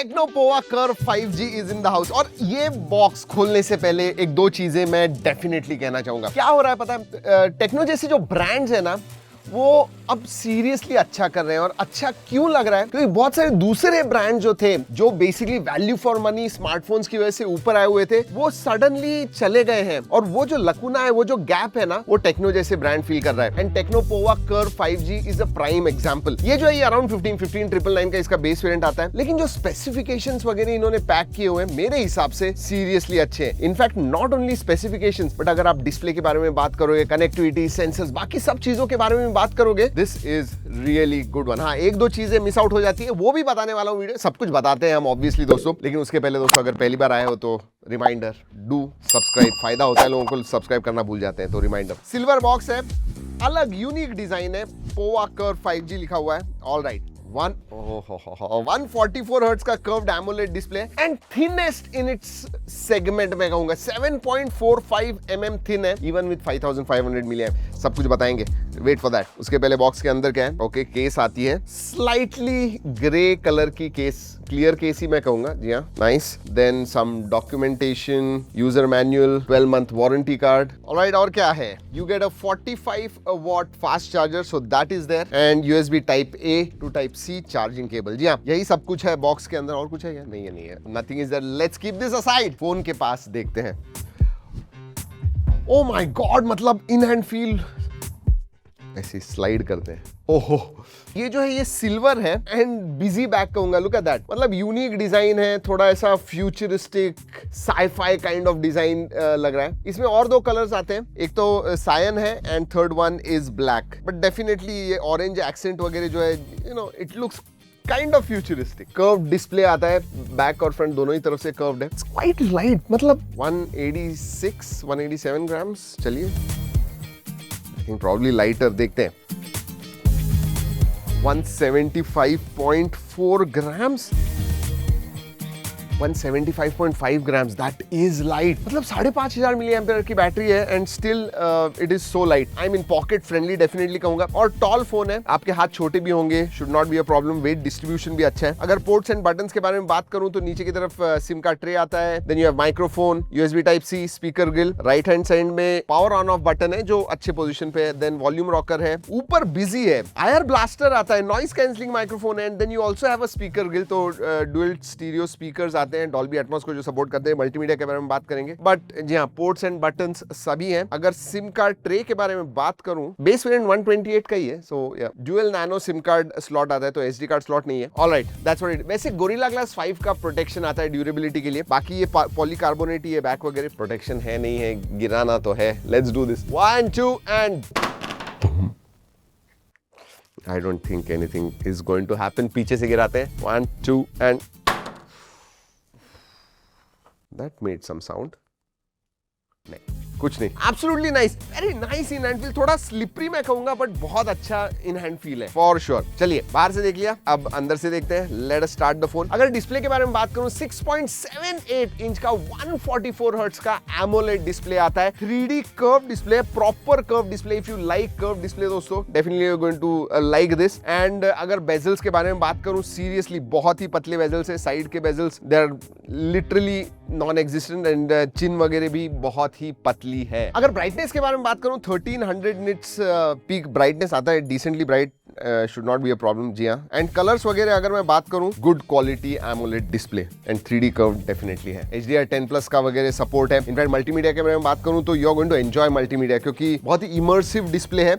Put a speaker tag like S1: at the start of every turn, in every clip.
S1: Techno Pova curve 5G is in the house. और ये box खोलने से पहले एक दो चीजें मैं डेफिनेटली कहना चाहूंगा। क्या हो रहा है पता है, टेक्नो जैसे जो ब्रांड्स है ना वो अब सीरियसली अच्छा कर रहे हैं। और अच्छा क्यों लग रहा है, क्योंकि बहुत सारे दूसरे ब्रांड जो थे जो basically value for money smartphones की वजह से ऊपर आए हुए थे, वो सडनली चले गए हैं। और वो जो लकुना है, वो जो गैप है ना, वो टेक्नो जैसे ब्रांड फील कर रहा है। And techno Pova curve 5G is a prime example. ये जो है अराउंड 15,999 का इसका बेस वेरिएंट आता है, लेकिन जो स्पेसिफिकेशंस वगैरह इन्होंने पैक किए हुए हैं मेरे हिसाब से सीरियसली अच्छे हैं। In fact not only specifications, but अगर आप डिस्प्ले के बारे में बात करोगे, कनेक्टिविटी, सेंसर्स, बाकी सब चीजों के बारे में बात करोगे, this is really good one. हाँ, एक दो चीजें मिस आउट हो जाती है, वो भी बताने वाला हूँ वीडियो। सब कुछ बताते हैं हम ऑब्वियसली दोस्तों, लेकिन उसके पहले दोस्तों अगर पहली बार आए हो तो रिमाइंडर, डू सब्सक्राइब। फायदा होता है, लोगों को सब्सक्राइब करना भूल जाते हैं, तो रिमाइंडर। सिल्वर बॉक्स है, अलग यूनिक डिजाइन है, पोवा कर्व 5G लिखा हुआ है। ऑल राइट, 144 हर्ट्ज का curved AMOLED display and thinnest in its segment में कहूंगा। 7.45 mm थिन है, इवन विद 5500 mAh। सब कुछ बताएंगे, वेट फॉर दैट। उसके पहले बॉक्स के अंदर क्या है? ओके, केस आती है, स्लाइटली ग्रे कलर की केस, क्लियर केस ही मैं कहूंगा, जी हाँ, nice. Then some documentation, user manual, 12 month warranty card. Alright, और क्या है? You get a 45 watt fast charger, so that is there, and USB type A to type C charging cable. जी हाँ, यही सब कुछ है बॉक्स के अंदर। और कुछ है क्या? नहीं है, नहीं है, nothing is there. Let's keep this aside, phone के पास देखते हैं। ओ माय गॉड, मतलब इन हैंड फील ऐसे स्लाइड करते हैं। ओहो, ये जो है ये सिल्वर है एंड बिजी बैक कहूंगा। लुक एट दैट, मतलब यूनिक डिजाइन है, थोड़ा ऐसा futuristic sci-fi kind of design लग रहा है। इसमें और दो कलर्स आते हैं, एक तो सायन है and third one is black. But definitely ये ऑरेंज एक्सेंट वगैरह जो है, you no, it looks kind of futuristic. Curved display आता है, बैक और फ्रंट दोनों ही तरफ से कर्व्ड है। इट्स क्वाइट लाइट, मतलब 187 ग्राम्स। चलिए, प्रॉब्ली लाइटर, देखते हैं। 175.4 grams, 175.5 grams, that is light। मतलब 5500 mAh की बैटरी है and still it is so light. I mean pocket friendly definitely कहूंगा। और टॉल फोन है, आपके हाथ छोटे भी होंगे, should not be a problem. Wait distribution भी अच्छा है। अगर पोर्ट्स एंड बटन्स के बारे में बात करूं तो नीचे की तरफ सिम का ट्रे आता है, then you have microphone, USB type C, speaker grill. Right hand side में पावर ऑन ऑफ बटन है जो अच्छे पोजीशन पे है, देन वॉल्यूम रॉकर है, ऊपर बिजी है, आयर ब्लास्टर आता है, नॉइस कैंसलिंग माइक्रोफोन है, then you also have a speaker grill. तो डुअल स्टीरियो स्पीकर्स आते हैं, डॉल्बी एटमॉस को जो सपोर्ट करते हैं। मल्टीमीडिया के बारे में बात करेंगे, बट जी हाँ, पोर्ट्स एंड बटन्स सभी हैं। अगर सिम कार्ड ट्रे के बारे में बात करूं, बेस वेरिएंट 128 का ही है, सो या dual nano SIM card slot आता है, तो SD कार्ड स्लॉट नहीं है। Alright, that's what it. वैसे गोरिल्ला ग्लास 5 का प्रोटेक्शन आता है ड्यूरेबिलिटी के लिए, बाकी ये पॉलीकार्बोनेट ही है, बैक वगैरह प्रोटेक्शन है नहीं है, गिराना तो है। Let's do this, 1 2 and I don't think anything is going to happen। पीछे से गिराते हैं, 1 2 and that made some sound। नहीं, कुछ नहीं। एब्सोल्युटली नाइस, वेरी नाइस इन हैंड फील। थोड़ा स्लिपरी मैं कहूंगा, बट बहुत अच्छा इन हैंड फील है फॉर श्योर। चलिए, बाहर से देख लिया, अब अंदर से देखते हैं। Let us start the phone. अगर डिस्प्ले के बारे में बात करूं, 6.78 इंच का 144 हर्ट्ज का एमोलेड डिस्प्ले आता है। 3D curve display, proper curve display. If you like curve display दोस्तों, definitely you are going to like this. And अगर बेजल्स के बारे में बात करूं, सीरियसली बहुत ही पतले बेजल्स है। साइड के bezels they are literally non existent and chin वगैरह भी बहुत ही पतली है। अगर ब्राइटनेस के बारे में बात करूं, 1300 निट्स पीक ब्राइटनेस आता है, decently bright, should not be a problem. जी हाँ, एंड कलर्स वगैरह अगर मैं बात करूं, good quality AMOLED display and 3D curve definitely है। HDR10+ का वगैरह सपोर्ट है। इनफैक्ट मल्टीमीडिया के बारे में बात करूं तो you are going to enjoy multimedia, क्योंकि बहुत ही इमर्सिव डिस्प्ले है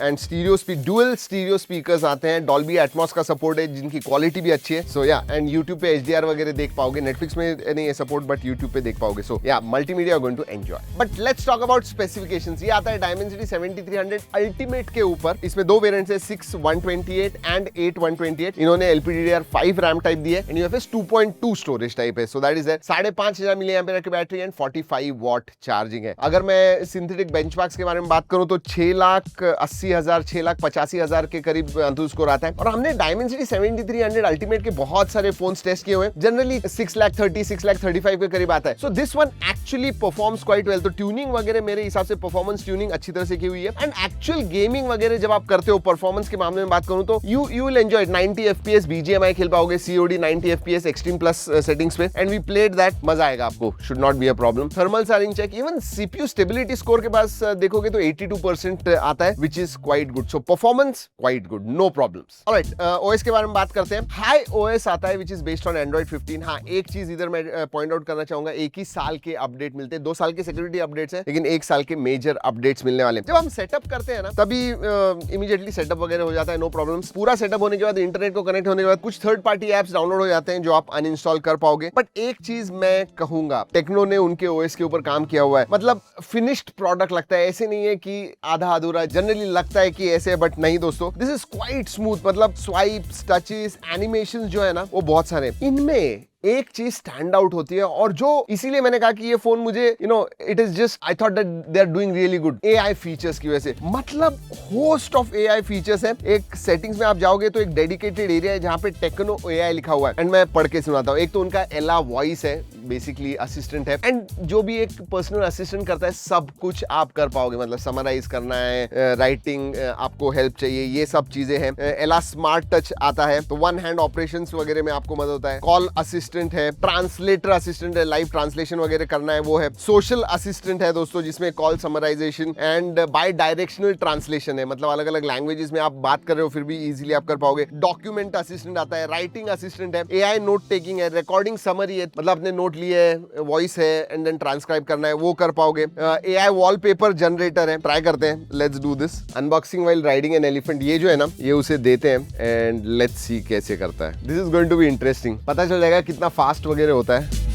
S1: and stereo dual stereo speakers आते हैं। डॉल्बी एटमॉस का सपोर्ट है, जिनकी क्वालिटी भी अच्छी है। सो या, एंड यूट्यूब पे HDR वगैरह देख पाओगे। नेटफ्लिक्स में नहीं है सपोर्ट, बट यूट्यूब पे देख पाओगे। So yeah, multimedia are going to enjoy. But let's talk about specifications. ये आता है डायमेंसिटी 7300 अल्टीमेट के ऊपर। इसमें दो वेरिएंट्स है, 6/128 एंड 8/128। इन्होंने LPDDR5 रैम टाइप दी है एंड UFS 2.2 स्टोरेज टाइप है। सो दैट इज 5500 mAh की बैटरी एंड 45 वॉट चार्जिंग है। अगर मैं सिंथेटिक बेंचमार्क्स के बारे में बात करूं तो 6,80,000 6,85,000 के करीब अंतुल स्कोर आता है। और हमने डायमेंसिटी 7300 अल्टीमेट के बहुत सारे फोन्स टेस्ट किए हुए हैं, जनरली 6,30,000 6,35,000 के करीब आता है। So this one actually performs quite well. तो ट्यूनिंग वगैरह मेरे हिसाब से परफॉर्मेंस ट्यूनिंग अच्छी तरह से की हुई है एंड एक्चुअल गेमिंग वगैरह जब आप करते हो, परफॉर्मेंस के के मामले में बात करूं तो you will enjoy 90 FPS BGMI खेल पाओगे, COD 90 FPS extreme plus settings पे, एंड वी प्लेड दैट, मजा आएगा आपको, should not be a problem. Thermal throttling check, even CPU stability score के पास देखोगे तो 82% आता है, which is quite good. So performance quite good, no problems. Alright, OS के बारे में बात करते हैं। हाई OS आता है which is based on Android 15। हाँ, एक चीज इधर मैं पॉइंट आउट करना चाहूंगा, एक ही साल के अपडेट मिलते हैं, 2 साल के सिक्योरिटी अपडेट्स हैं, लेकिन 1 साल के मेजर अपडेट्स मिलने वाले हैं। जब हम सेटअप करते हैं ना, तभी इमीडिएटली सेटअप वगैरह हो जाता है, नो प्रॉब्लम्स। पूरा सेटअप होने के बाद, इंटरनेट को कनेक्ट होने के बाद, कुछ थर्ड पार्टी एप्स डाउनलोड हो जाते हैं जो आप अनइंस्टॉल कर पाओगे। बट एक चीज मैं कहूंगा, टेक्नो ने उनके OS के ऊपर काम किया हुआ है, मतलब फिनिश्ड प्रोडक्ट लगता है, ऐसे नहीं है कि आधा अधूरा। जनरली लगता है कि ऐसे, बट नहीं दोस्तों, दिस इज क्वाइट स्मूथ। मतलब स्वाइप्स, टचेस, एनिमेशंस जो है ना, वो बहुत सारे। इनमें एक चीज स्टैंड आउट होती है, और जो इसीलिए मैंने कहा कि ये फोन मुझे it is just, I thought that they are doing really good, AI features की वजह से। मतलब होस्ट ऑफ AI फीचर्स है। एक सेटिंग्स में आप जाओगे तो एक डेडिकेटेड एरिया है जहां पे टेक्नो AI लिखा हुआ है, एंड मैं पढ़ के सुनाता हूं। एक तो उनका एला वॉइस है, बेसिकली असिस्टेंट है, एंड जो भी एक पर्सनल असिस्टेंट करता है, सब कुछ आप कर पाओगे। मतलब समराइज करना है, राइटिंग, आपको हेल्प चाहिए, ये सब चीजें हैं। एला स्मार्ट टच आता है, तो वन हैंड ऑपरेशंस वगैरह में आपको मदद होता है। कॉल असिस्टेंट है, ट्रांसलेटर असिस्टेंट है, लाइव ट्रांसलेशन वगैरह करना है वो है। सोशल असिस्टेंट है दोस्तों, जिसमें call summarisation and bidirectional translation है, मतलब अलग अलग लैंग्वेजेस में आप बात कर रहे हो फिर भी इजीली आप कर पाओगे। डॉक्यूमेंट असिस्टेंट आता है, राइटिंग असिस्टेंट है, AI नोट टेकिंग है, रिकॉर्डिंग समरी है, मतलब अपने नोट लिए है, वॉइस है, एंड देन ट्रांसक्राइब करना है, वो कर पाओगे। AI वॉलपेपर जनरेटर है, ट्राई करते हैं, let's do this. Unboxing while riding an elephant, ये जो है ना, ये उसे देते हैं, एंड लेट्स सी कैसे करता है। This is going to be interesting, पता चल जाएगा कितना फास्ट वगैरह होता है।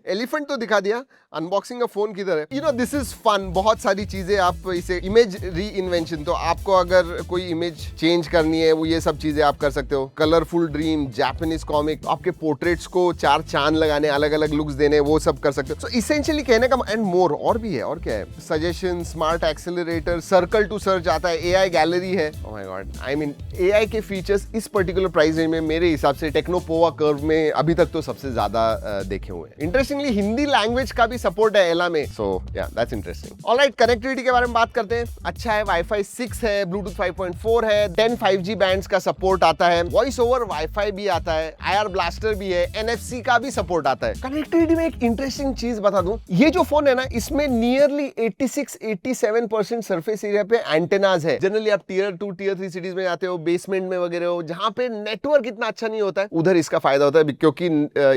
S1: एलिफेंट तो दिखा दिया, अनबॉक्सिंग का फोन किधर है? You know this is fun, बहुत सारी चीजें आप इसे, इमेज री इन्वेंशन, तो आपको अगर कोई इमेज चेंज करनी है, वो ये सब चीजें आप कर सकते हो। कलरफुल ड्रीम, जापानीज कॉमिक, आपके पोर्ट्रेट्स को 4 चांद लगाने, अलग अलग लुक्स देने, वो सब कर सकते हो। सो इसेंशियली कहने का एंड मोर, और भी है, और क्या है, suggestion, smart accelerator, circle to search आता है, AI गैलरी है। Oh my god, I mean AI के फीचर्स इस पर्टिकुलर प्राइस रेंज में मेरे हिसाब से टेक्नो पोवा कर्व में अभी तक तो सबसे ज्यादा देखे हुए हैं। इंटरेस्टिंगली हिंदी लैंग्वेज का भी सपोर्ट है एला में, सो या दैट्स इंटरेस्टिंग। ऑलराइट, कनेक्टिविटी के बारे में बात करते हैं। अच्छा है, वाईफाई 6 है, ब्लूटूथ 5.4 है, 10 5G बैंड्स का सपोर्ट आता है, वॉइस ओवर वाईफाई भी आता है, IR ब्लास्टर भी है, NFC का भी सपोर्ट आता है। कनेक्टिविटी में एक इंटरेस्टिंग चीज बता दूं, ये जो फोन है ना, इसमें नियरली 86-87% सरफेस एरिया पे एंटेनाज है। जनरली आप टियर 2 टियर 3 सिटीज में जाते हो, बेसमेंट में वगैरह हो, जहां पे नेटवर्क इतना अच्छा नहीं होता है, उधर इसका फायदा होता है, क्योंकि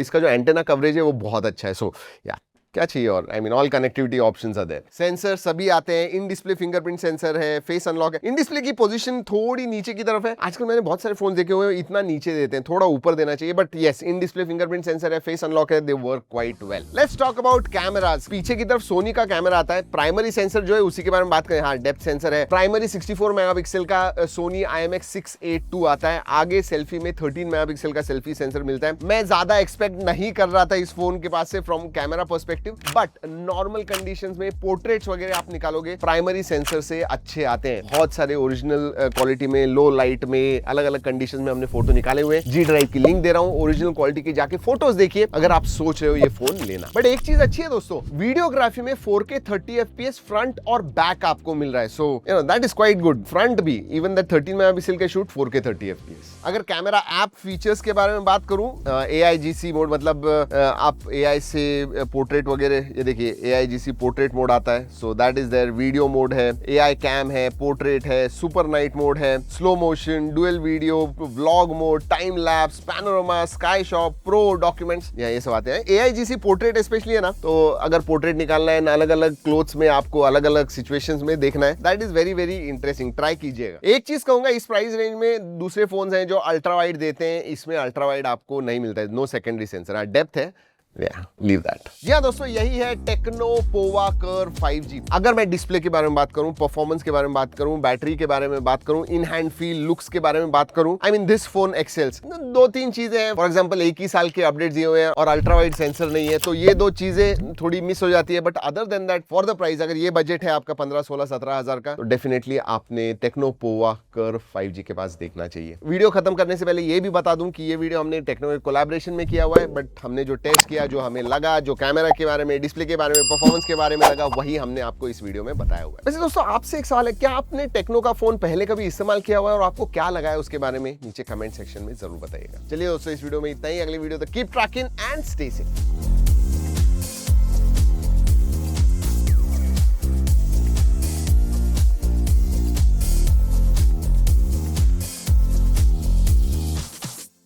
S1: इसका जो एंटेना कवरेज है वो बहुत अच्छा है। सो या क्या चाहिए और, I mean all connectivity options are there. Sensor सभी आते हैं, इन डिस्प्ले फिंगरप्रिंट सेंसर है, फेस अनलॉक है। इन डिस्प्ले की पोजीशन थोड़ी नीचे की तरफ है, आजकल मैंने बहुत सारे फोन देखे हुए हैं इतना नीचे देते हैं, थोड़ा ऊपर देना चाहिए, but yes, in display fingerprint sensor है, फेस अनलॉक है, they work quite well. Let's talk about cameras. पीछे की तरफ सोनी का कैमरा आता है, प्राइमरी सेंसर जो है उसी के बारे में बात करें। हाँ, डेप्थ सेंसर है, प्राइमरी 64 मेगापिक्सल का सोनी IMX 682 आता है। आगे सेल्फी में 13 मेगापिक्सल का सेल्फी सेंसर मिलता है। मैं ज्यादा एक्सपेक्ट नहीं कर रहा था इस फोन के पास से from camera perspective, but normal conditions में पोर्ट्रेट्स वगैरह आप निकालोगे, प्राइमरी सेंसर से अच्छे आते हैं। बहुत सारे ओरिजिनल क्वालिटी में, लो लाइट में, अलग अलग कंडीशंस में हमने फोटो निकाले हुए हैं। जी ड्राइव की लिंक दे रहा हूं, ओरिजिनल क्वालिटी की जाके फोटोज देखिए अगर आप सोच रहे हो ये फोन लेना। बट एक चीज अच्छी है दोस्तों, वीडियोग्राफी में 4K 30 FPS फ्रंट और बैक आपको मिल रहा है। So you know that is quite good. Front भी इवन दैट 13 मेगापिक्सल के शूट 4K 30 FPS। अगर कैमरा ऐप फीचर्स के बारे में बात करूं, AIGC मोड, मतलब आप AI से पोर्ट्रेट वगैरह, ये देखिए AIGC पोर्ट्रेट मोड आता है, so that is there. Video mode है, AI कैम है, पोर्ट्रेट है, सुपर नाइट मोड है, slow motion, dual video, vlog mode, time lapse, panorama, sky shot, pro, documents, ये सब आते हैं। AIGC पोर्ट्रेट स्पेशली है ना, तो अगर पोर्ट्रेट निकालना है ना, अलग अलग क्लोथ्स में आपको अलग अलग सिचुएशंस में देखना है, that is very very interesting, try कीजिएगा। एक चीज कहूंगा, इस प्राइस रेंज में दूसरे फोन हैं जो अल्ट्रा वाइड देते हैं, इसमें अल्ट्रा वाइड आपको नहीं मिलता है, नो सेकेंडरी सेंसर। डेप्थ है, लीव दैट। जी हाँ दोस्तों, यही है टेक्नो पोवा कर्व 5G। अगर मैं डिस्प्ले के बारे में बात करूं, परफॉर्मेंस के बारे में बात करूं, बैटरी के बारे में बात करूं, इन हैंड फील, लुक्स के बारे में बात करूं, आई मीन दिस फोन एक्सेल्स। 2-3 चीजें हैं, फॉर एग्जांपल 1 ही साल के अपडेट दिए हुए हैं और अल्ट्रा वाइड सेंसर नहीं है, तो ये 2 चीजें थोड़ी मिस हो जाती है। But other than that, for the price, अगर ये बजट है आपका 15, 16, 17 हजार का, तो डेफिनेटली आपने टेक्नो पोवा कर्व 5G के पास देखना चाहिए। वीडियो खत्म करने से पहले ये भी बता दूं कि ये वीडियो हमने टेक्नो कोलैबोरेशन में किया हुआ है, बट हमने जो टेस्ट किया लिया, जो हमें लगा, जो कैमरा के बारे में, डिस्प्ले के बारे में, परफॉर्मेंस के बारे में लगा, वही हमने आपको इस वीडियो में बताया हुआ है। वैसे दोस्तों आपसे एक सवाल है, क्या आपने टेक्नो का फोन पहले कभी इस्तेमाल किया हुआ है और आपको क्या लगा है उसके बारे में नीचे कमेंट सेक्शन में जरूर बताइएगा। चलिए दोस्तों इस वीडियो में इतना ही, अगली वीडियो तक keep trekking and stay safe.